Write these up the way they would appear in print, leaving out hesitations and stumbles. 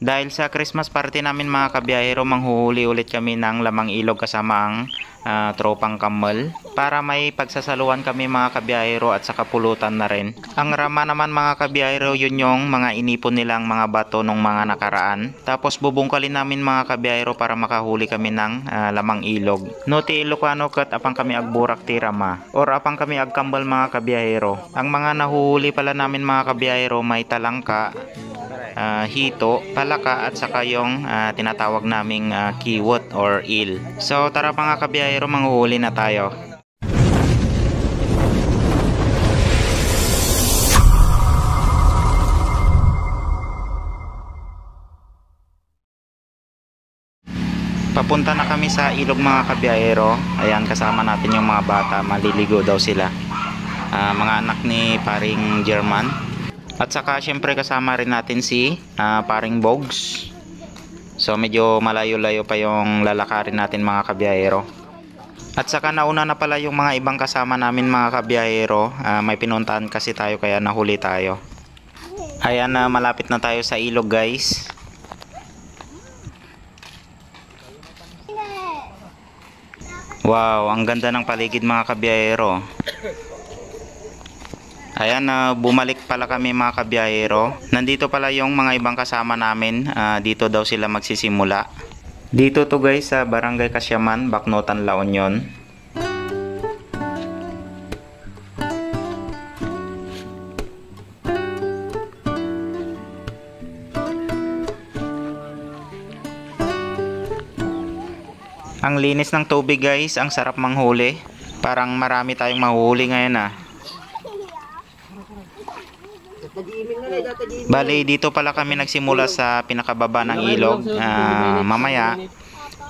Dahil sa Christmas party namin mga kabiyahero, manghuhuli ulit kami ng lamang ilog kasama ang tropang kamal para may pagsasaluhan kami mga kabiyahero at saka pulutan na rin. Ang rama naman mga kabiyahero, yun yung mga inipon nilang mga bato nung mga nakaraan. Tapos bubungkalin namin mga kabiyahero para makahuli kami ng lamang ilog. No ti Ilocano kat apang kami agburak ti rama or apang kami agkambal mga kabiyahero. Ang mga nahuhuli pala namin mga kabiyahero may talangka, hito, palaka at saka yung tinatawag naming kiwot or eel. So tara mga kabiyahero, manghuhuli na tayo. Papunta na kami sa ilog mga kabiyahero. Ayan, kasama natin yung mga bata, maliligo daw sila. Mga anak ni paring German. At saka syempre kasama rin natin si paring Bogs. So medyo malayo-layo pa yung lalakarin natin mga kabiyahero. At saka nauna na pala yung mga ibang kasama namin mga kabiyahero. May pinuntahan kasi tayo kaya nahuli tayo. Ayan, malapit na tayo sa ilog guys. Wow, ang ganda ng paligid mga kabiyahero. Ayan, bumalik pala kami mga kabiyahero. Nandito pala yung mga ibang kasama namin. Dito daw sila magsisimula. Dito to guys sa Barangay Kasyaman, Baknotan, La Union. Ang linis ng tubig guys, ang sarap manghuli. Parang marami tayong mahuhuli ngayon . Bali, dito pala kami nagsimula sa pinakababa ng ilog. Mamaya,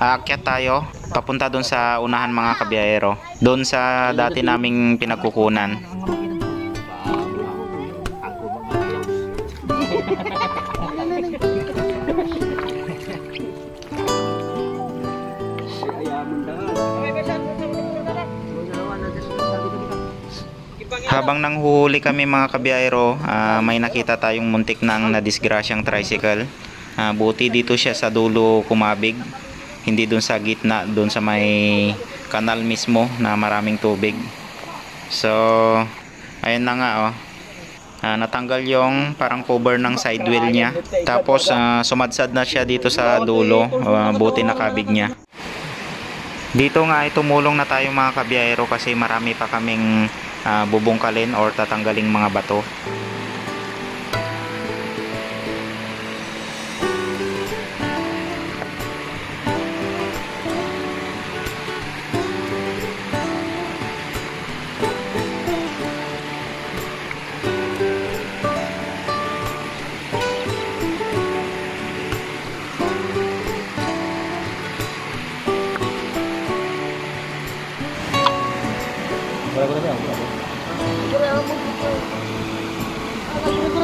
aakyat tayo papunta doon sa unahan mga kabiyahero. Doon sa dati naming pinagkukunan. Habang nanghuhuli kami mga kabiyahero, may nakita tayong muntik ng nadisgrasyang tricycle. Buti dito siya sa dulo kumabig, hindi dun sa gitna, dun sa may kanal mismo na maraming tubig. So ayun na nga natanggal yung parang cover ng side wheel niya. Tapos sumadsad na siya dito sa dulo, buti nakabig niya. Dito nga ay tumulong na tayo mga kabiyahero kasi marami pa kaming bubungkalin or tatanggaling mga bato.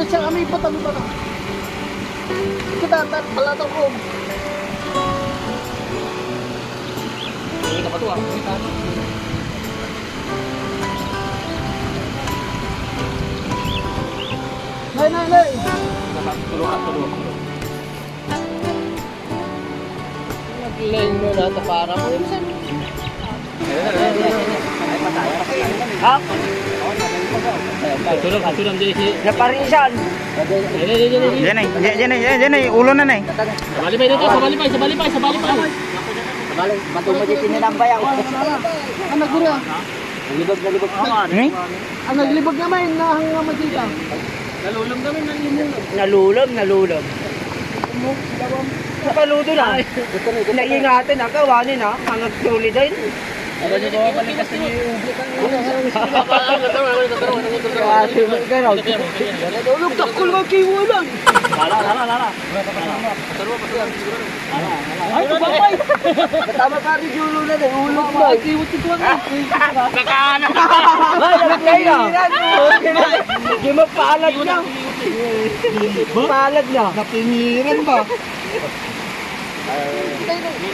Siya kami patalo ba? Kita pala to ko. Ini ka patuwa. Nay. Tulungan. Nag-lane mo na ito para mo. Ay, pataya. Ha? Tulong din si Naparisan. Diyan ay ulo na nay. Sabali pa. Sabali, matumo di tinilambay ako. Ang nagura. Libog. Ang naglibog naman na magita. Nalulom kami ng limulog. Nalulom. Napaludo na. Naingatan ang kawanin ha. Ang nagtuli din. Ano nyo gawa palikas na yung ubi kang Ulog takol ka kiwalan. Lara. Ay, babay. Katama ka rin yung ulo na rin. Ulog mo. Kiwot ito ang kakana. Hindi mapaalad na. Mapaalad na. Napingiran ba?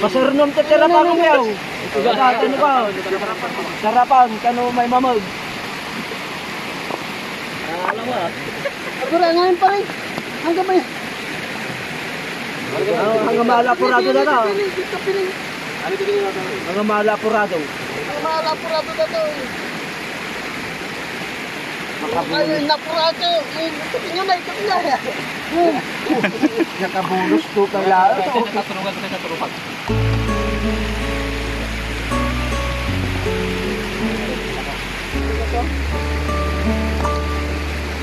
Pasarnom ta tirapan mo yaw. Ano ba? Sarapan kano may mamag. Alam mo. Agora ngayon pa rin. Hanggang may Hanggang malapurado na to. Hanggang malapurado. Ang malapurado na to. Ay, napurado. Ikutin nyo na, ikutin nyo. Nakabulos to kaya. Katurugan ka katurugan.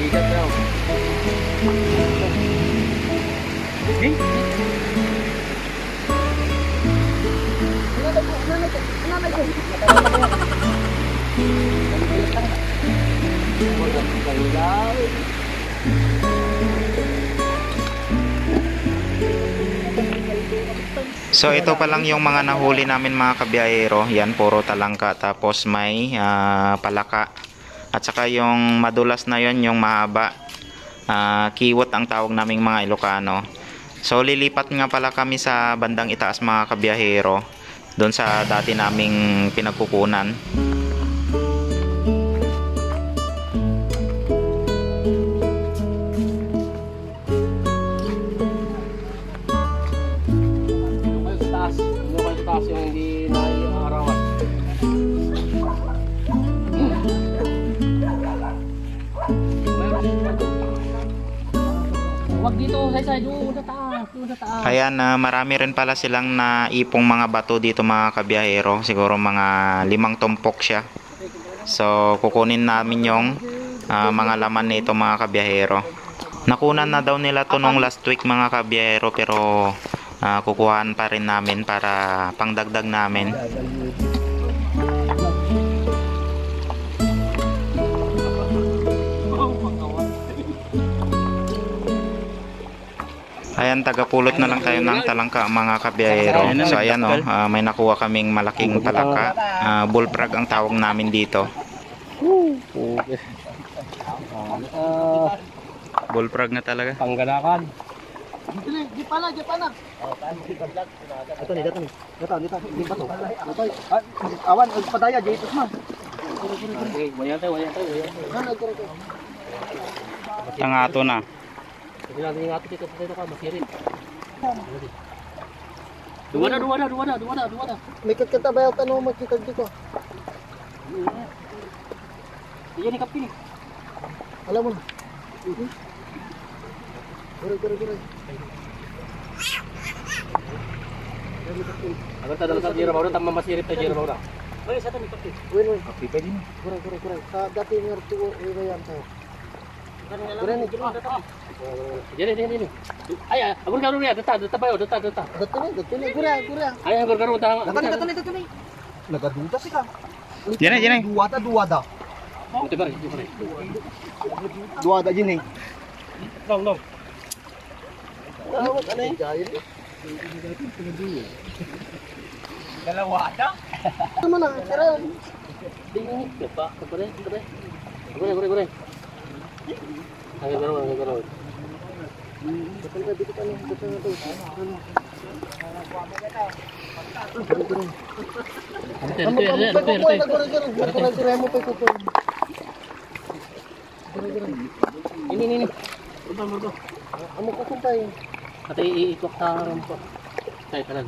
Ikat daw. So ito pa lang yung mga nahuli namin mga kabiyahero. Yan, puro talangka. Tapos may palaka. At saka yung madulas na yon, yung mahaba. Kiwot ang tawag naming mga Ilocano. So lilipat nga pala kami sa bandang itaas mga kabiyahero. Doon sa dati naming pinagkukunan. Taas yung hindi naiarawan. Huwag dito sa doon sa taas, doon sa taas. Ayan, marami rin pala silang naipong mga bato dito mga kabiyahero. Siguro mga 5 tumpok siya. So kukunin namin yung mga laman nito mga kabiyahero. Nakunan na daw nila to nung last week mga kabiyahero, pero kukuhaan pa rin namin para pangdagdag namin. Ayan, tagapulot na lang tayo ng talangka mga kabiyahero. So ayan may nakuha kaming malaking palaka. Bullfrog ang tawag namin dito. Bullfrog na talaga. Pangganakan. Di pa na. Dito. Di ba to? Awan, padaya, dito ma. Wayan tayo. Ang ato na. Hindi natin yung ato dito ka, masirin. Duwa na. May kakatabayaw ka naman magkitag dito. Iyan ni Kapin. Alam mo na. Gure. Agar tayo dalam sa jira baura, tama masirip tayo jira baura. Oy, sa tayo Kapin. Win. Kapi ka din. Gure. Sa dati nga tuwa iwayan tayo. Gure ni. Dini. Ay, agur garu ya, data bayo, data. Dati ni. Gure. Ay, agur garu ta. Dati ni. Nagaduda si ka. Diyan. Duwada. Ito ba? Duwada din eh. Long. Tawag ano eh. Dalawada? Ano na? Pero Dini, pa. Gure. Gure. Agur garu. Dito dito pa lang. Dito na to. Gure mo pa ko. Ini. Murdo. Amo ko kumpay. Ate iikwak ta ron po. Tay tanan.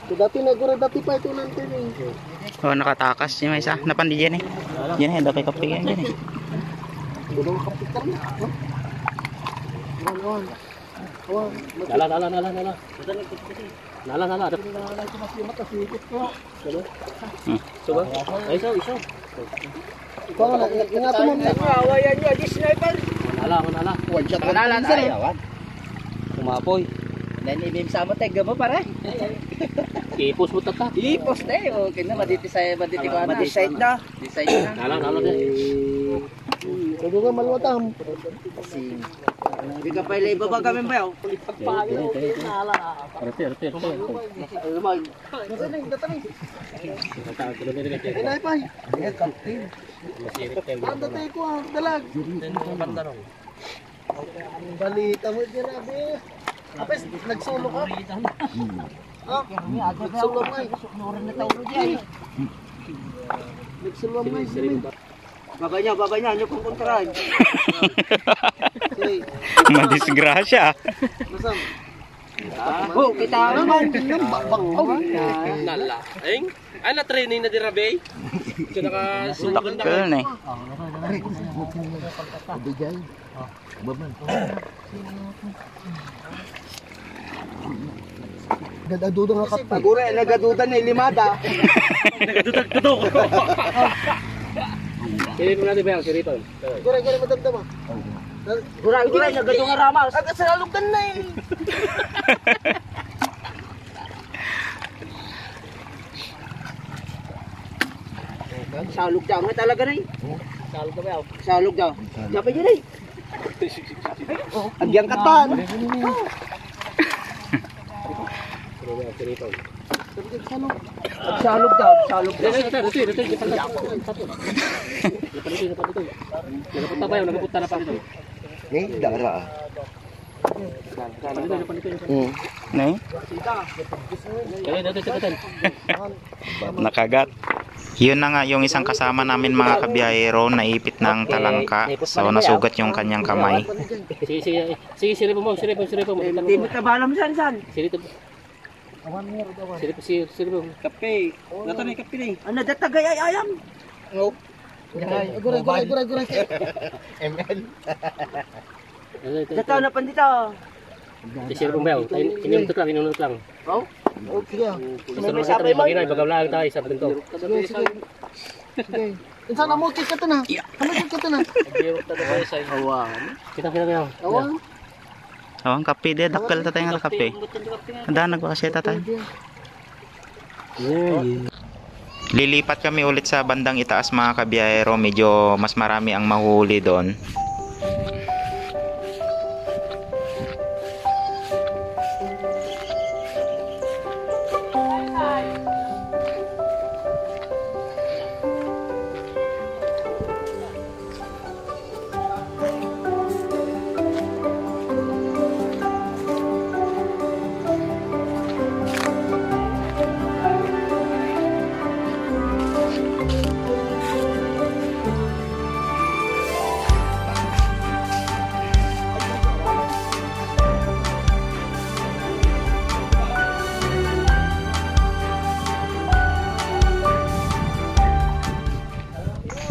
So dati na gure dati pa ito lang tayo eh. Oh, nakatakas yung isa. Napandi dyan eh. Dyan eh, dapat kapigyan dyan eh. Dulong kapitan na. Awan. Nala. Nala. Ada. Coba. Ay, isa. Ikaw na, ingatan mo. Awayan nyo, di sniper. Nala. One shot lang tayo. Awan. Kumapoy. Nanimim sa mo tega mo pare. Ipos mo tata. Ipos na eh. Okay na maditi ko na. Madisite na. Decide na. Nala deh. Sabi nga maluwatam. Kasi hindi ka pa ilay baba kami ba? Arti. Inay pa. Ang datay ko ang dalag. Balita mo dyan abi. Apes, nagsolo ka. Nagsolo ka. Nagsolo ka. Baba niya, nyo kong kontrahan. Madisgrasya. Masam. Oh, kita naman. Nalaing. Ay, na-training na di Rabay. Ito nakasugan na. Takkel na eh. Gadadudo nga kapit. Pagura, nagaduda na ilimada. Nagadudag ko to. Siripon natin ba yan? Siripon. Guray madamdama. Guray, nagado nga ramas. At sa lalugan na eh. Salog daw nga talaga na eh. Salog ka ba yan? Salog daw. Dapat yun eh. Agyang katan. Siripon. Salog daw. Salog daw. Nagapunta pa yun, nagapunta na pa ito. Eh, dara ah. Na eh. Kaya dito sakatan. Nakagat. Yun na nga yung isang kasama namin mga kabiyahero, naipit ng talangka. So nasugat yung kanyang kamay. Sige, siripon mo. Hindi mo tabalam san. Siripon. Kape. Nato na kape ni. Ano datagay ay ayam. Guray. Dataw na pan dito. Siripon ba yun? Inunutok lang. Oh? Sige. May sabay mo. Bagaw lang tayo sa pinto. Sige. Insan na mo ka to na. Kamay ka to na. Kita. Awan. Oh, ang kape de dakkel tatay nga kape. Ada nagpakasya tatay. Lilipat kami ulit sa bandang itaas mga kabiyahero, medyo mas marami ang mahuli doon.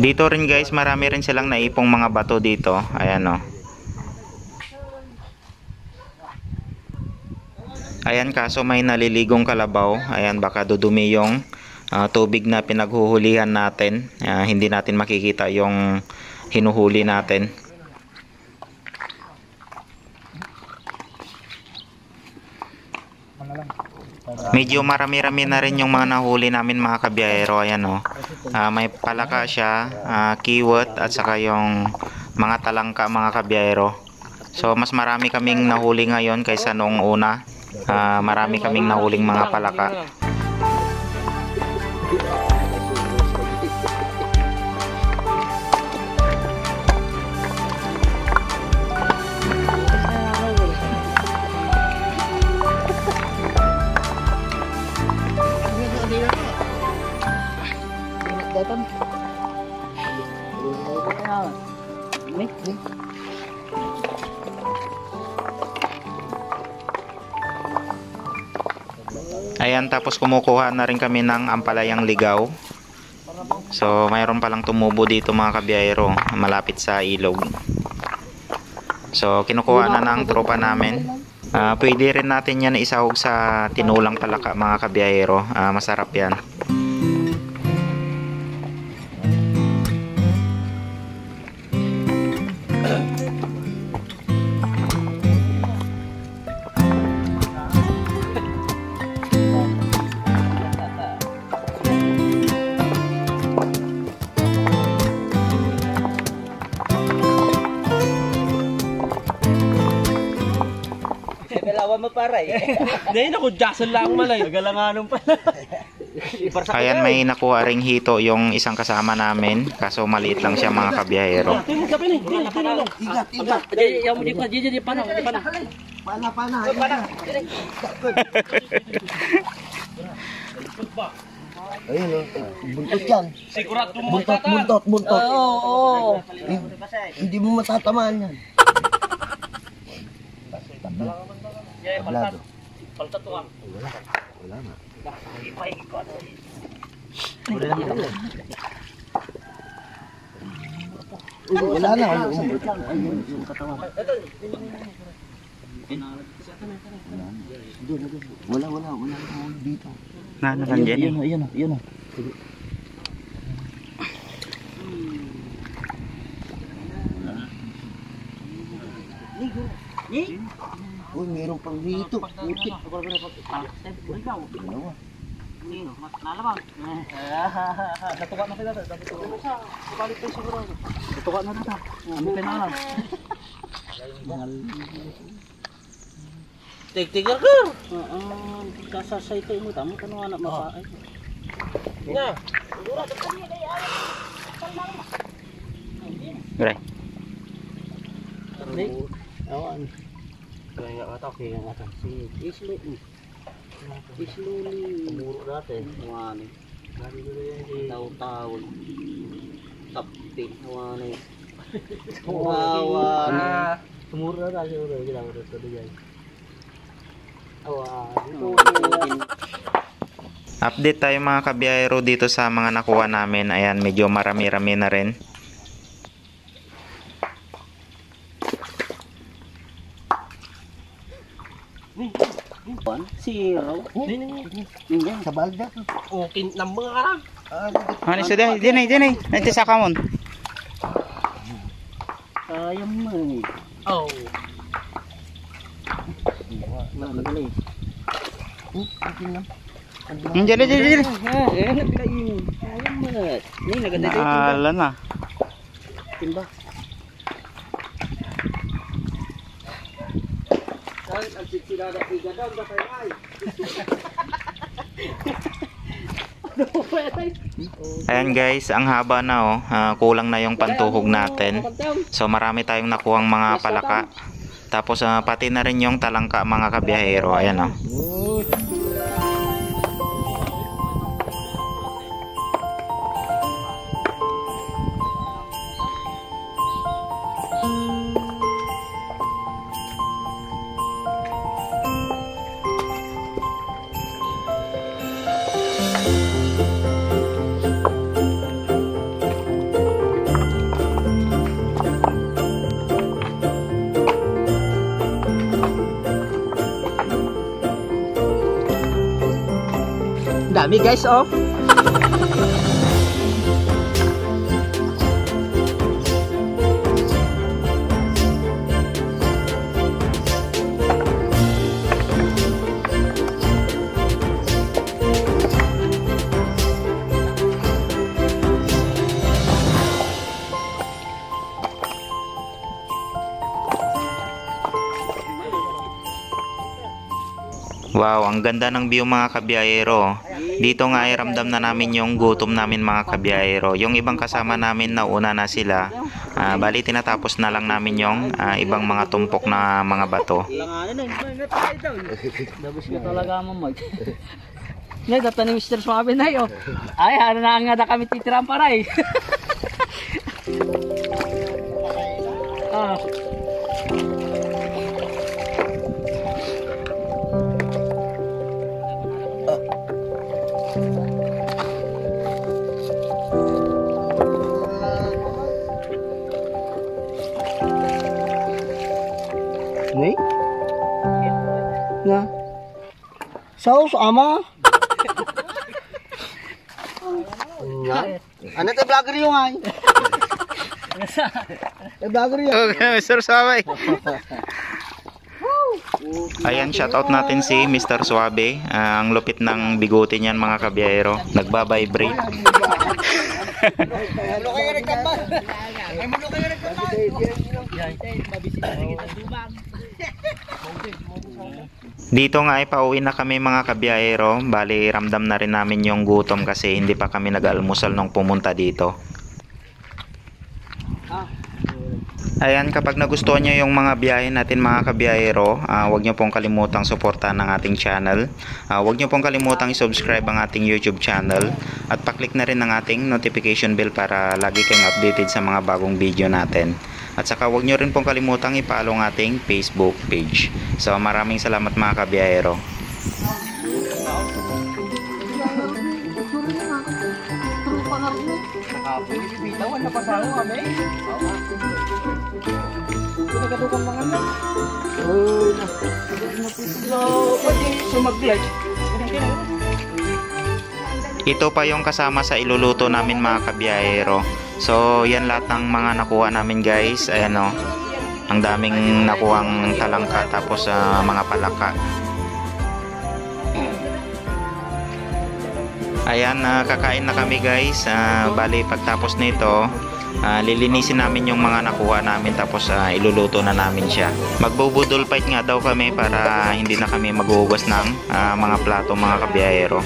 Dito rin guys, marami rin silang naipong mga bato dito. Ayan o. Ayan, kaso may naliligong kalabaw. Ayan, baka dudumi yung tubig na pinaghuhulihan natin. Hindi natin makikita yung hinuhuli natin. Medyo marami-rami na rin yung mga nahuli namin mga kabiyahero. Ayan o. May palaka siya, kiwat at saka yung mga talangka mga kabiyahero. So mas marami kaming nahuli ngayon kaysa noong una. Marami kaming nahuling mga palaka. Ayan, tapos kumukuha na rin kami ng ampalayang ligaw. So mayroon palang tumubo dito mga kabiyahero, malapit sa ilog. So kinukuha na ng tropa namin. Pwede rin natin yan isahog sa tinulang palaka mga kabiyahero. Masarap yan. Dalawa maparay. Ngayon ako, Jason lang malay. Galanganon pala. Ayan, may nakuha ring hito yung isang kasama namin. Kaso maliit lang siya mga kabiyahero. Ayun o. Buntot yan. Sigurado mo Buntot. Oo. Hindi mo matatamaan yan. Tablado. Paltatuan. Wala na. Wala na. Wala dito. Na, nandiyan. Ayan. Uy, meron pang dito. Putik. Dalawa. Natuka na sila. Natuka na siya. Balik tayo siguro. Natuka na rin. Hindi na lang. Tig-tigar ka. Kasasay kayo mo. Tama ka nung anak mapaay. Nga. Right. Awan. Kaya nga ata. Kaya nga ata. Isluli. Tumuro natin. Awani. Taw-tawon. Tapti. Awani. Awani. Tumuro na tayo. Ginagawa ito diyan. Update tayo mga kabiyahero dito sa mga nakuha namin. Ayan, medyo marami-rami na rin. Zero. Sa balda. Okay, ng mga karang. Ano isa dahil? Diyan. Nanti sa kamon. Sayang mo. Oh. Nakalagay. Diyan. Sayang mo. Ni naganda dito. Naalala na. Timba. Ang sila na tiga daw sa kay. Ayan guys, ang haba na oh. Kulang na yung pantuhog natin. So marami tayong nakuhang mga palaka. Tapos pati na rin yung talangka mga kabiyahero. Ayan oh. Dami guys oh. Wow, ang ganda ng view mga kabiyahero. Dito nga ay ramdam na namin yung gutom namin mga kabiyahero. Yung ibang kasama namin nauna na sila. Bali tinatapos na lang namin yung ibang mga tumpok na mga bato. Dabos ka talaga mo mag. Ngay data ni Mr. Suave na yo. Ay, ano na nga kami titiran para eh. Ngay? Nga. Saus ama. Nga. Ano te vlogger yung ay? Vlogger yung. Okay, Mr. Suave. Ayan, shoutout natin si Mr. Suave. Ang lupit ng bigote niyan mga kabiyahero. Nagbabibrate. Ano kayo nagkambal? Ay mulo kayo nagkambal. Dito nga ay pauwi na kami mga kabiyahero. Bali ramdam na rin namin yung gutom kasi hindi pa kami nag-almusal nung pumunta dito. Ayan, kapag nagustuhan nyo yung mga biyahe natin mga kabiyahero, huwag nyo pong kalimutang suportahan ng ating channel. Huwag nyo pong kalimutang i-subscribe ang ating YouTube channel at paklik na rin ang ating notification bell para lagi kayong updated sa mga bagong video natin. At saka huwag nyo rin pong kalimutang i-follow ang ating Facebook page. So maraming salamat mga kabiyahero. Bitawan na pasang kami. Pinagadukan mga na. So, pwede sumaglag. Ito pa yung kasama sa iluluto namin mga kabiyahero. So yan lahat ng mga nakuha namin guys. Ayan o. Ang daming nakuhang talangka tapos mga palaka. Ayan, kakain na kami guys. Bali pagtapos nito, lilinisin namin yung mga nakuha namin tapos iluluto na namin siya. Magbubudol fight nga daw kami para hindi na kami maghuhugas ng mga plato mga kabiyahero.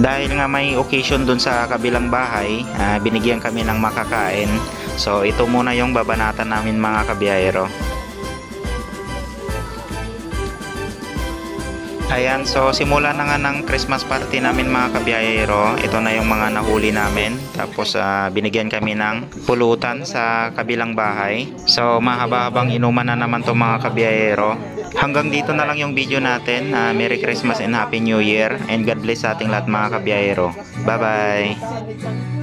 Dahil nga may occasion dun sa kabilang bahay, binigyan kami ng makakain. So ito muna yung babanatan namin mga kabiyahero. Ayan, so simula na nga ng Christmas party namin mga kabiyahero. Ito na yung mga nahuli namin. Tapos binigyan kami ng pulutan sa kabilang bahay. So mahaba-habang inuman na naman to mga kabiyahero. Hanggang dito na lang yung video natin. Merry Christmas and Happy New Year. And God bless sa ating lahat mga kabiyahero. Bye bye!